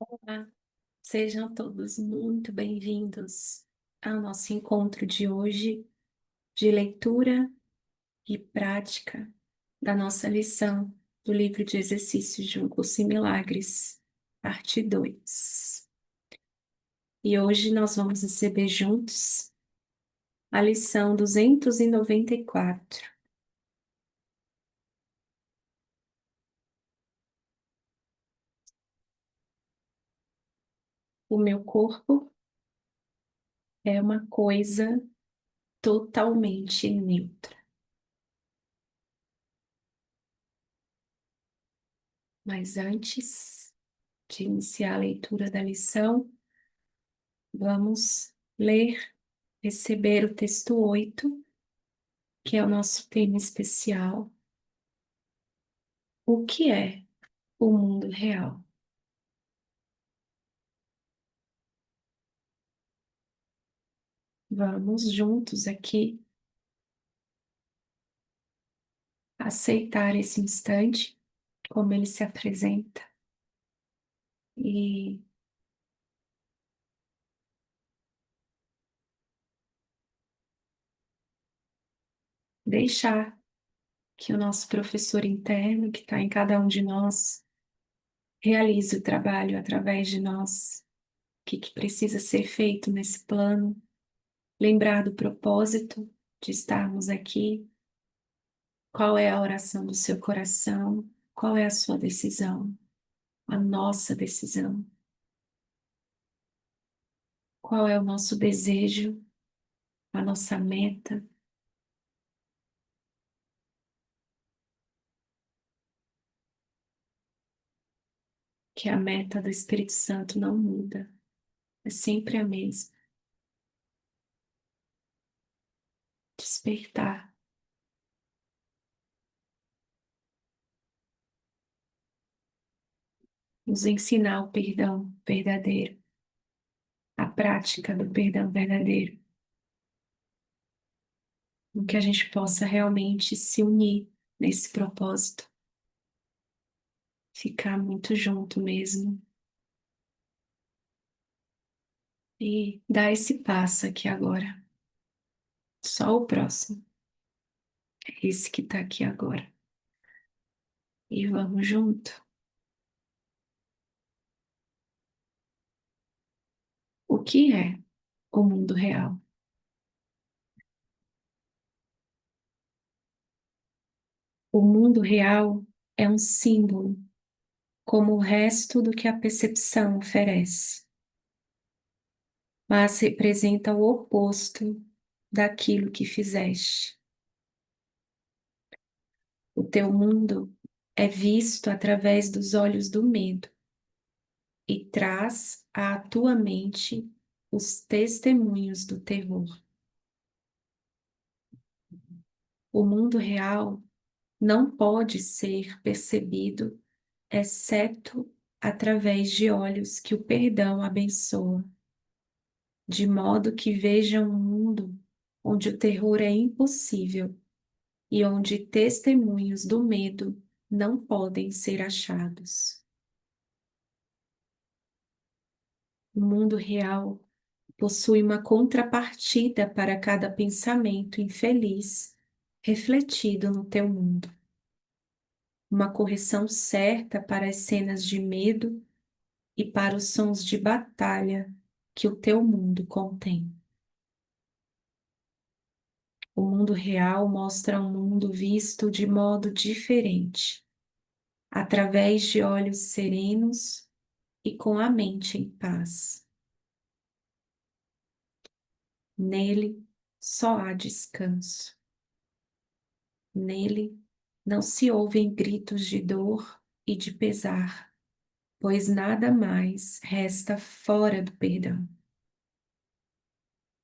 Olá, sejam todos muito bem-vindos ao nosso encontro de hoje de leitura e prática da nossa lição do livro de exercícios de Um Curso em Milagres, parte 2. E hoje nós vamos receber juntos a lição 294. O meu corpo é uma coisa totalmente neutra. Mas antes de iniciar a leitura da lição, vamos ler, receber o texto 8, que é o nosso tema especial. O que é o mundo real? Vamos juntos aqui aceitar esse instante, como ele se apresenta, e deixar que o nosso professor interno, que está em cada um de nós, realize o trabalho através de nós. O que precisa ser feito nesse plano? Lembrar do propósito de estarmos aqui. Qual é a oração do seu coração? Qual é a sua decisão? A nossa decisão? Qual é o nosso desejo? A nossa meta? Que a meta do Espírito Santo não muda, é sempre a mesma. Despertar, nos ensinar o perdão verdadeiro, a prática do perdão verdadeiro, em que a gente possa realmente se unir nesse propósito, ficar muito junto mesmo e dar esse passo aqui agora. Só o próximo, é esse que está aqui agora. E vamos junto. O que é o mundo real? O mundo real é um símbolo, como o resto do que a percepção oferece, mas representa o oposto daquilo que fizeste. O teu mundo é visto através dos olhos do medo e traz à tua mente os testemunhos do terror. O mundo real não pode ser percebido exceto através de olhos que o perdão abençoa, de modo que vejam um mundo onde o terror é impossível e onde testemunhos do medo não podem ser achados. O mundo real possui uma contrapartida para cada pensamento infeliz refletido no teu mundo, uma correção certa para as cenas de medo e para os sons de batalha que o teu mundo contém. O mundo real mostra um mundo visto de modo diferente, através de olhos serenos e com a mente em paz. Nele só há descanso. Nele não se ouvem gritos de dor e de pesar, pois nada mais resta fora do perdão.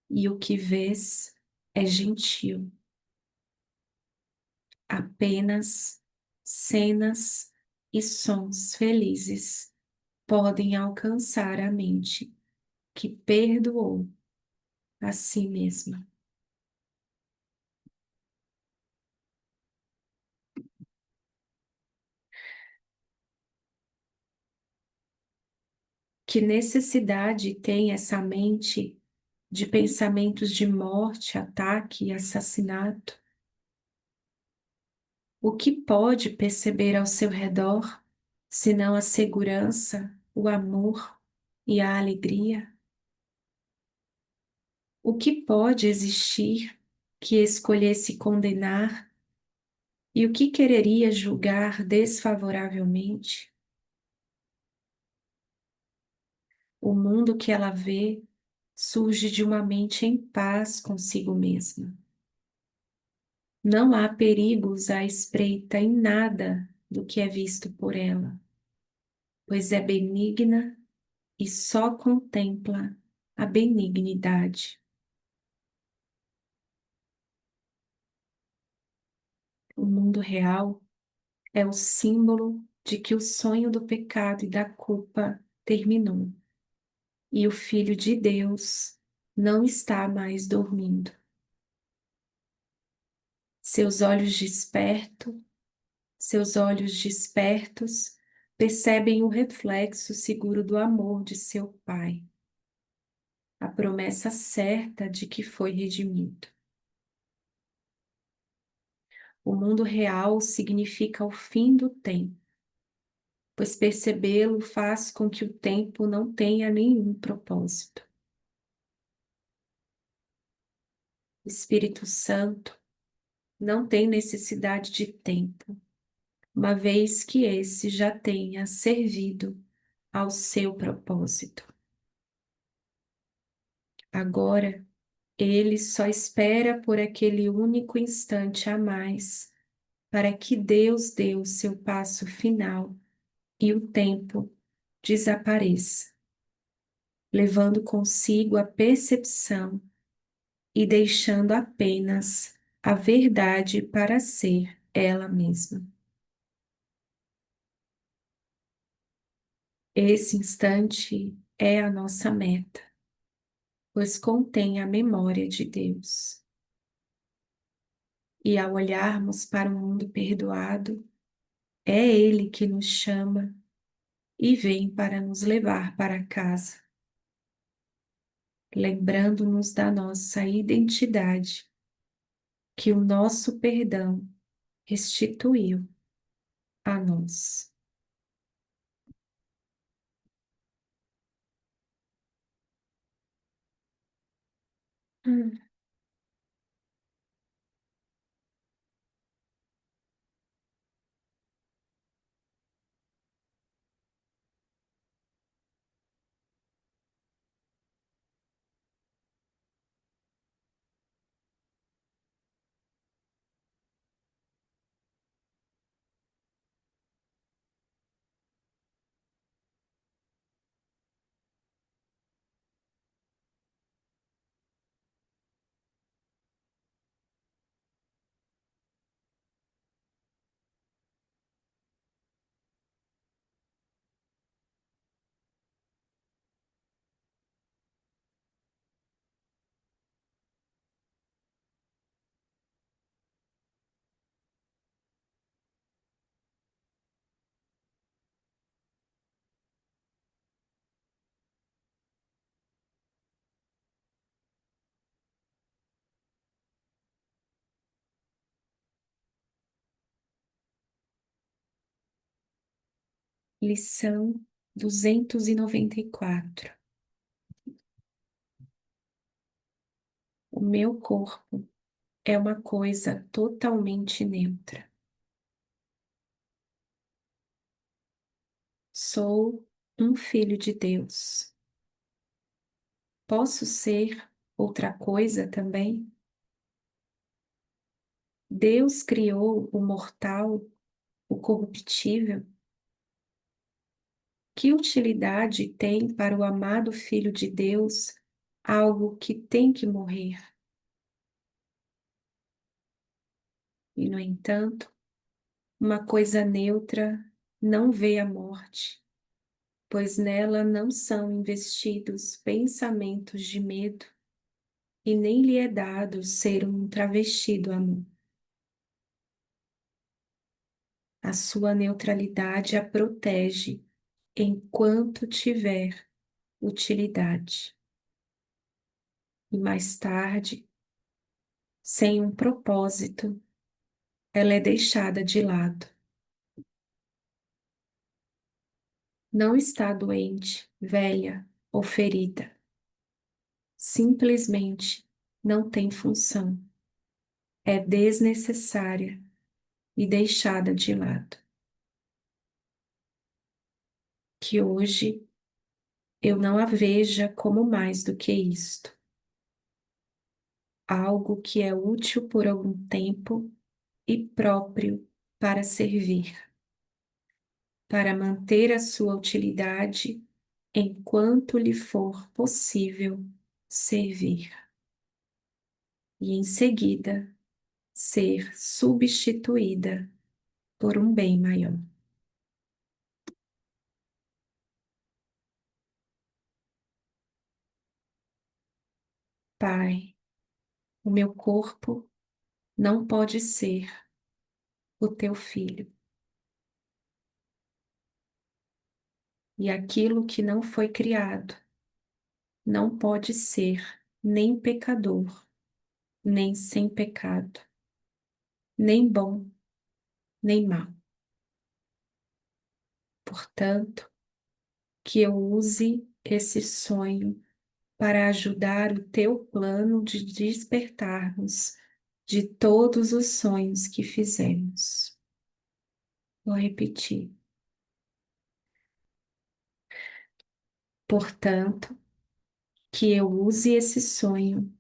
E o que vês é gentil. Apenas cenas e sons felizes podem alcançar a mente que perdoou a si mesma. Que necessidade tem essa mente de pensamentos de morte, ataque e assassinato? O que pode perceber ao seu redor, senão a segurança, o amor e a alegria? O que pode existir que escolhesse condenar e o que quereria julgar desfavoravelmente? O mundo que ela vê surge de uma mente em paz consigo mesma. Não há perigos à espreita em nada do que é visto por ela, pois é benigna e só contempla a benignidade. O mundo real é o símbolo de que o sonho do pecado e da culpa terminou e o Filho de Deus não está mais dormindo. Seus olhos despertos, seus olhos despertos percebem o reflexo seguro do amor de seu Pai, a promessa certa de que foi redimido. O mundo real significa o fim do tempo, pois percebê-lo faz com que o tempo não tenha nenhum propósito. O Espírito Santo não tem necessidade de tempo, uma vez que esse já tenha servido ao seu propósito. Agora, ele só espera por aquele único instante a mais para que Deus dê o seu passo final e o tempo desapareça, levando consigo a percepção e deixando apenas a verdade para ser ela mesma. Esse instante é a nossa meta, pois contém a memória de Deus. E ao olharmos para o mundo perdoado, é Ele que nos chama e vem para nos levar para casa, lembrando-nos da nossa identidade, que o nosso perdão restituiu a nós. Hum. Lição 294. O meu corpo é uma coisa totalmente neutra. Sou um filho de Deus. Posso ser outra coisa também? Deus criou o mortal, o corruptível. Que utilidade tem para o amado Filho de Deus algo que tem que morrer? E, no entanto, uma coisa neutra não vê a morte, pois nela não são investidos pensamentos de medo e nem lhe é dado ser um travesti do amor. A sua neutralidade a protege enquanto tiver utilidade. E mais tarde, sem um propósito, ela é deixada de lado. Não está doente, velha ou ferida. Simplesmente não tem função. É desnecessária e deixada de lado. Que hoje eu não a veja como mais do que isto. Algo que é útil por algum tempo e próprio para servir, para manter a sua utilidade enquanto lhe for possível servir. E em seguida ser substituída por um bem maior. Pai, o meu corpo não pode ser o teu filho. E aquilo que não foi criado não pode ser nem pecador, nem sem pecado, nem bom, nem mau. Portanto, que eu use esse sonho para ajudar o teu plano de despertarmos de todos os sonhos que fizemos. Vou repetir. Portanto, que eu use esse sonho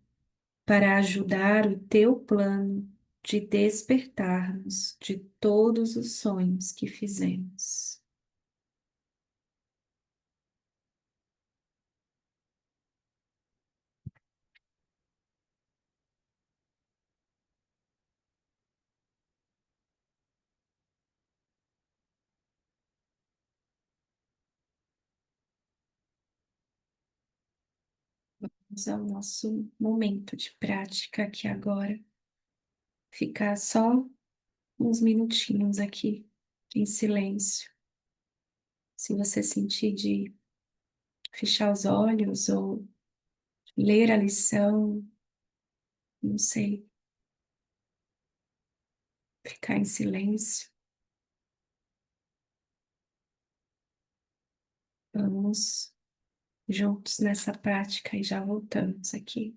para ajudar o teu plano de despertarmos de todos os sonhos que fizemos. Vamos ao nosso momento de prática aqui agora. Ficar só uns minutinhos aqui em silêncio. Se você sentir de fechar os olhos ou ler a lição, não sei, ficar em silêncio. Vamos juntos nessa prática e já voltamos aqui.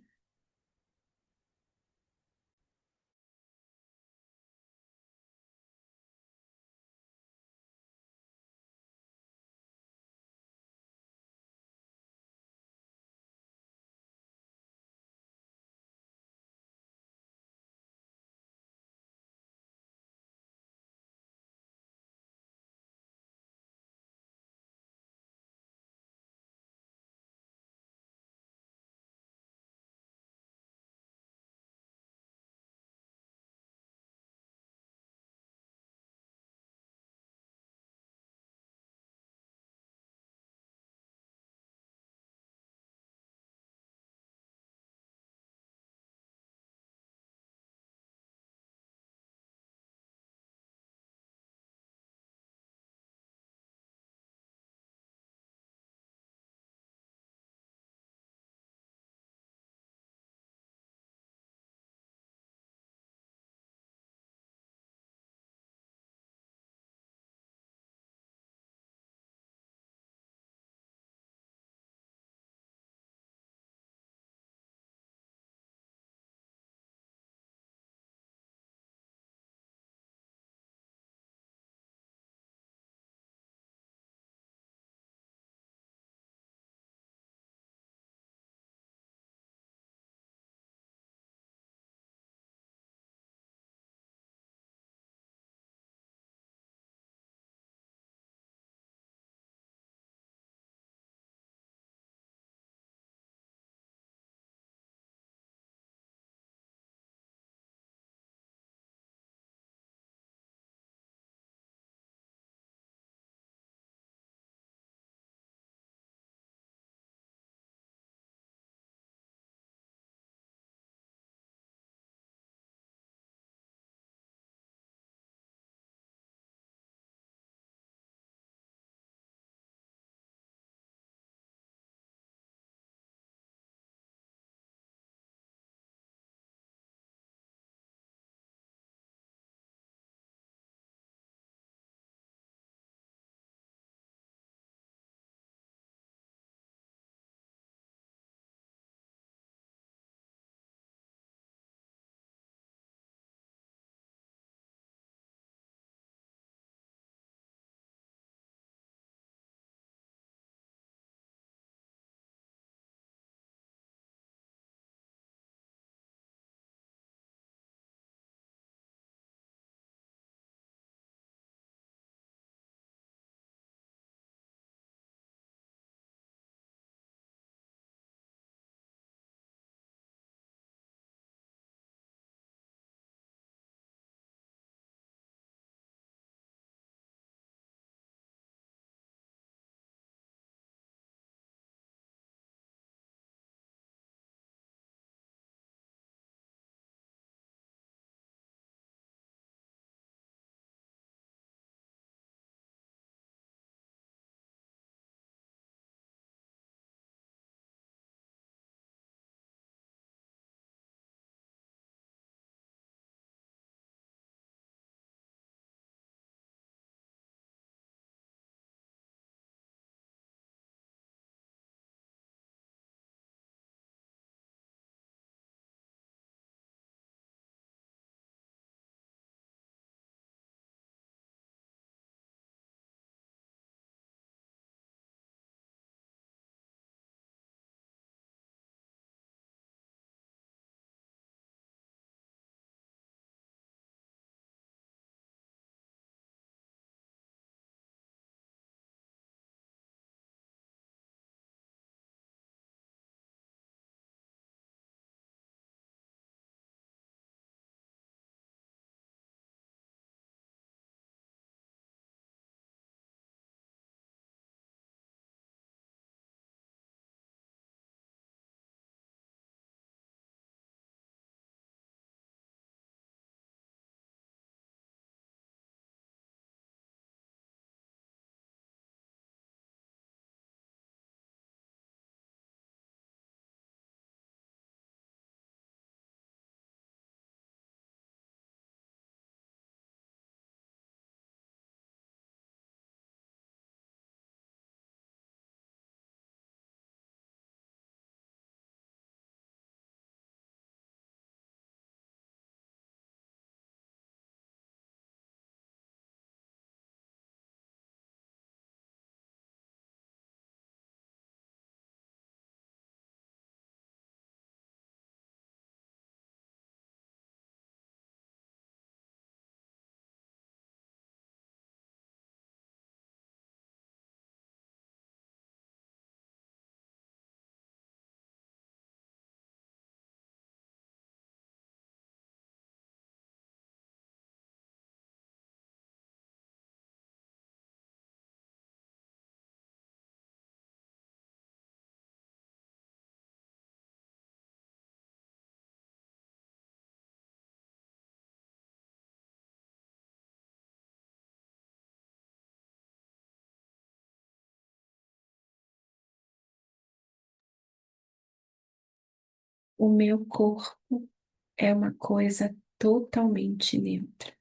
O meu corpo é uma coisa totalmente neutra.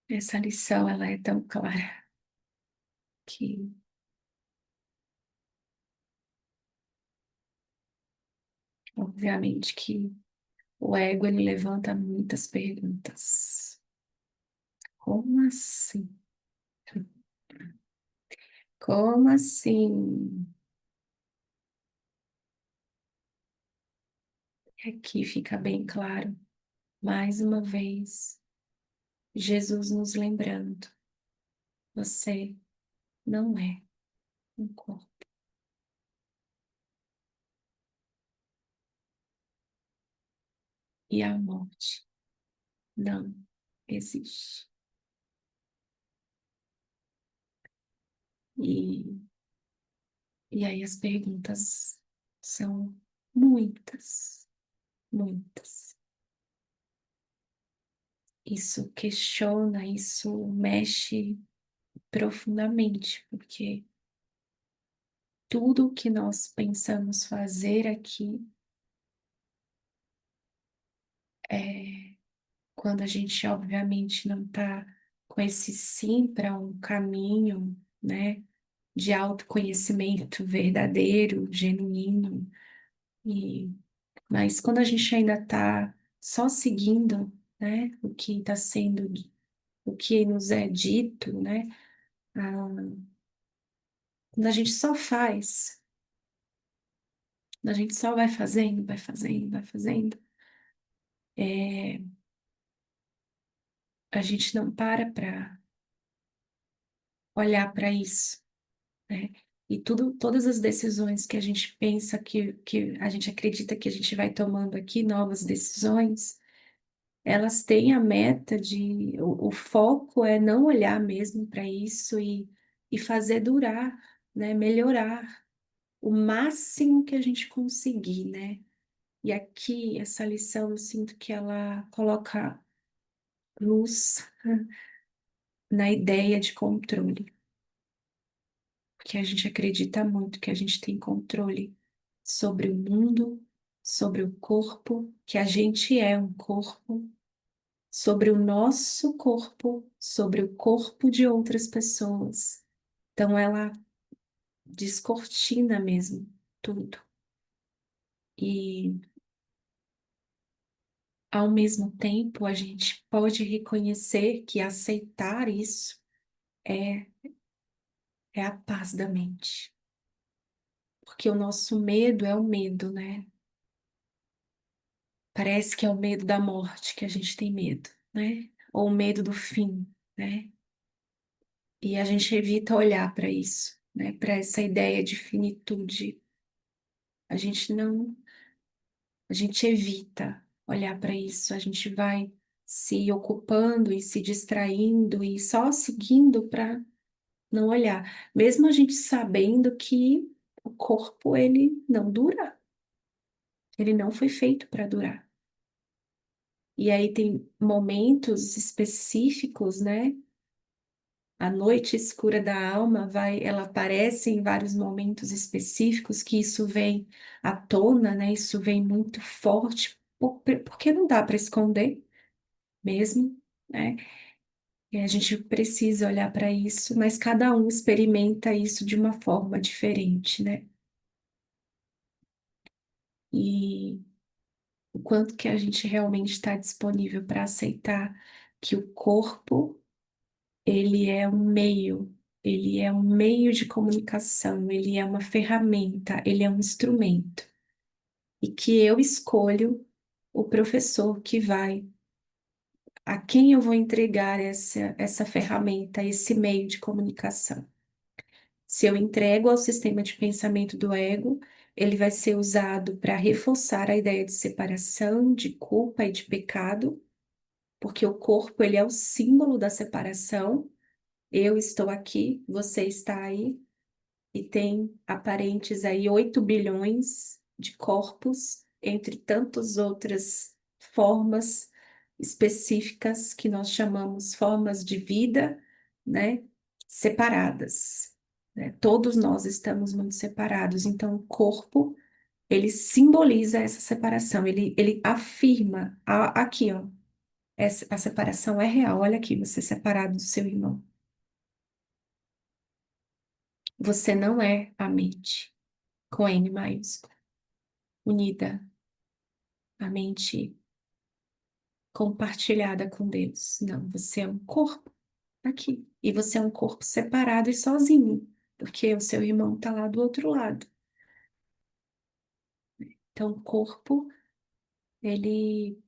Essa lição, ela é tão clara que, obviamente, que o ego, ele levanta muitas perguntas. Como assim? Como assim? Aqui fica bem claro, mais uma vez, Jesus nos lembrando: você não é um corpo. E a morte não existe. E, e aí as perguntas são muitas, muitas. Isso questiona, isso mexe profundamente, porque tudo o que nós pensamos fazer aqui é quando a gente, obviamente, não está com esse sim para um caminho, né, de autoconhecimento verdadeiro, genuíno, e, mas quando a gente ainda está só seguindo, né, o que está sendo, o que nos é dito, né, ah, quando a gente só faz, quando a gente só vai fazendo, vai fazendo, vai fazendo, é, a gente não para olhar para isso, né? E tudo, todas as decisões que a gente pensa que a gente acredita que a gente vai tomando aqui, novas decisões, elas têm a meta de, o foco é não olhar mesmo para isso e fazer durar, né? Melhorar o máximo que a gente conseguir, né? E aqui, essa lição, eu sinto que ela coloca luz na ideia de controle, porque a gente acredita muito que a gente tem controle sobre o mundo, sobre o corpo, que a gente é um corpo, sobre o nosso corpo, sobre o corpo de outras pessoas. Então ela descortina mesmo tudo. E ao mesmo tempo a gente pode reconhecer que aceitar isso é, é a paz da mente. Porque o nosso medo é o medo, né? Parece que é o medo da morte que a gente tem medo, né? Ou o medo do fim, né? E a gente evita olhar para isso, né? Para essa ideia de finitude. A gente não, a gente evita olhar para isso, a gente vai se ocupando e se distraindo e só seguindo para não olhar, mesmo a gente sabendo que o corpo ele não dura, ele não foi feito para durar. E aí tem momentos específicos, né? A noite escura da alma vai, ela aparece em vários momentos específicos que isso vem à tona, né? Isso vem muito forte, porque não dá para esconder mesmo, né? E a gente precisa olhar para isso, mas cada um experimenta isso de uma forma diferente, né? E o quanto que a gente realmente está disponível para aceitar que o corpo ele é um meio de comunicação, ele é uma ferramenta, ele é um instrumento. E que eu escolho o professor que vai, a quem eu vou entregar essa ferramenta, esse meio de comunicação. Se eu entrego ao sistema de pensamento do ego, ele vai ser usado para reforçar a ideia de separação, de culpa e de pecado, porque o corpo ele é o símbolo da separação. Eu estou aqui, você está aí, e tem aparentes aí 8 bilhões de corpos, entre tantas outras formas específicas que nós chamamos formas de vida, né, separadas. né? Todos nós estamos muito separados. Então, o corpo, ele simboliza essa separação. Ele afirma, aqui, ó, a separação é real. Olha aqui, você separado do seu irmão. Você não é a mente, com N maiúsculo, unida, a mente compartilhada com Deus. Não, você é um corpo aqui. E você é um corpo separado e sozinho, porque o seu irmão está lá do outro lado. Então, o corpo, ele,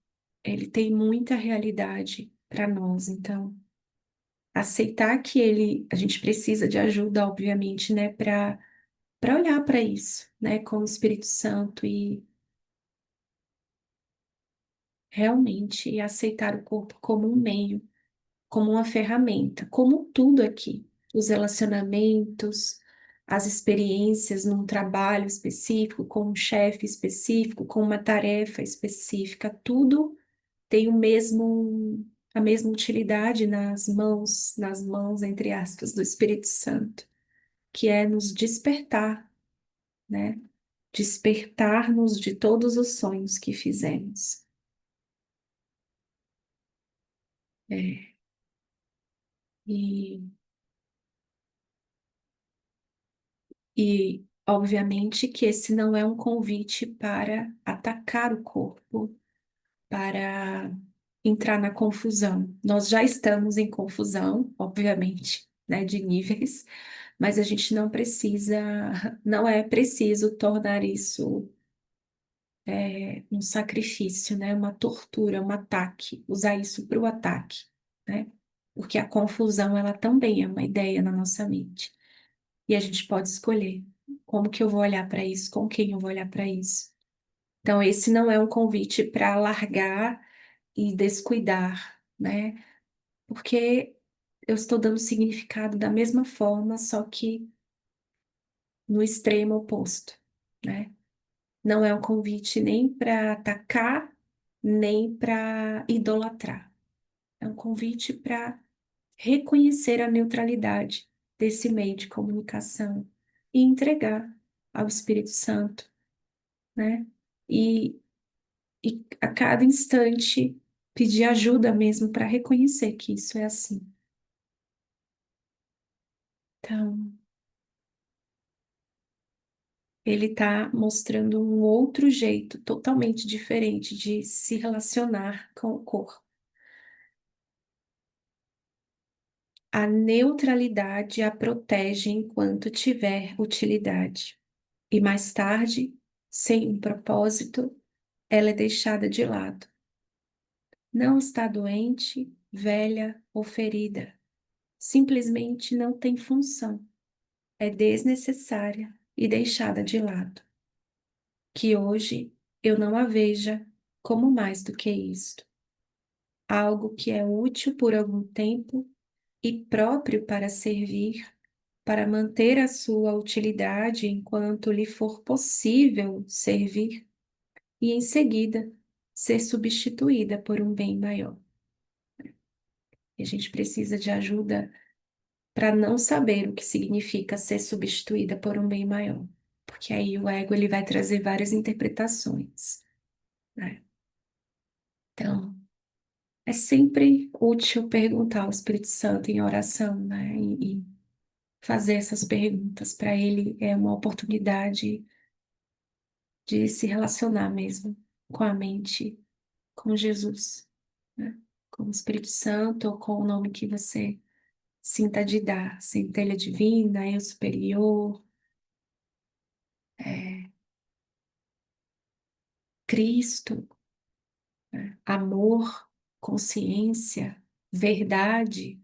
ele tem muita realidade para nós. Então, aceitar que a gente precisa de ajuda, obviamente, né, para olhar para isso, né, com o Espírito Santo e realmente aceitar o corpo como um meio, como uma ferramenta, como tudo aqui, os relacionamentos, as experiências num trabalho específico, com um chefe específico, com uma tarefa específica, tudo tem a mesma utilidade nas mãos, entre aspas, do Espírito Santo, que é nos despertar, né? Despertar-nos de todos os sonhos que fizemos. É, e, obviamente, que esse não é um convite para atacar o corpo, para entrar na confusão. Nós já estamos em confusão, obviamente, né, de níveis, mas a gente não precisa, não é preciso tornar isso um sacrifício, né, uma tortura, um ataque, usar isso para o ataque, né? Porque a confusão, ela também é uma ideia na nossa mente. E a gente pode escolher como que eu vou olhar para isso, com quem eu vou olhar para isso. Então, esse não é um convite para largar e descuidar, né? Porque eu estou dando significado da mesma forma, só que no extremo oposto, né? Não é um convite nem para atacar, nem para idolatrar. É um convite para reconhecer a neutralidade desse meio de comunicação e entregar ao Espírito Santo, né? E, e a cada instante pedir ajuda mesmo para reconhecer que isso é assim. Então, ele está mostrando um outro jeito totalmente diferente de se relacionar com o corpo. A neutralidade a protege enquanto tiver utilidade, e mais tarde, sem um propósito, ela é deixada de lado. Não está doente, velha ou ferida. Simplesmente não tem função. É desnecessária e deixada de lado. Que hoje eu não a veja como mais do que isto. Algo que é útil por algum tempo e próprio para servir, para manter a sua utilidade enquanto lhe for possível servir, e em seguida ser substituída por um bem maior. E a gente precisa de ajuda para não saber o que significa ser substituída por um bem maior, porque aí o ego ele vai trazer várias interpretações, né? Então, é sempre útil perguntar ao Espírito Santo em oração, né? E fazer essas perguntas para ele é uma oportunidade de se relacionar mesmo com a mente, com Jesus, né? Com o Espírito Santo ou com o nome que você sinta de dar, centelha divina, eu superior, é, Cristo, né? Amor, consciência, verdade,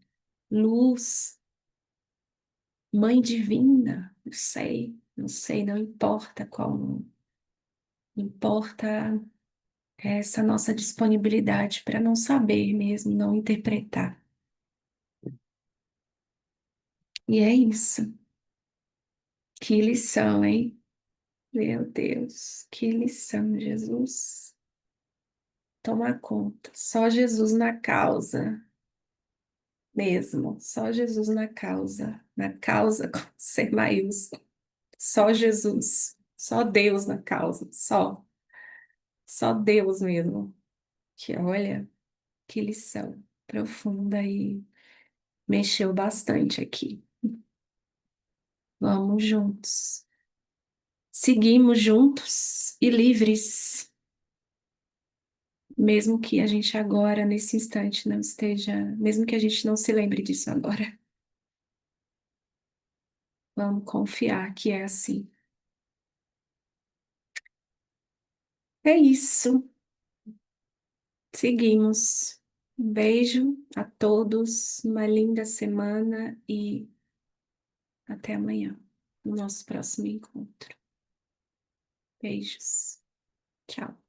luz, Mãe Divina, não sei, não sei, não importa qual nome. Importa essa nossa disponibilidade para não saber mesmo, não interpretar. E é isso. Que lição, hein? Meu Deus, que lição, Jesus. Toma conta. Só Jesus na causa, mesmo. Só Jesus na causa. na causa com C maiúsculo. Só Jesus, só Deus na causa, só Deus mesmo. Que olha, que lição profunda e mexeu bastante aqui. Vamos juntos. Seguimos juntos e livres, mesmo que a gente agora, nesse instante, não esteja, mesmo que a gente não se lembre disso agora. Vamos confiar que é assim. É isso. Seguimos. Um beijo a todos, uma linda semana e até amanhã, no nosso próximo encontro. Beijos. Tchau.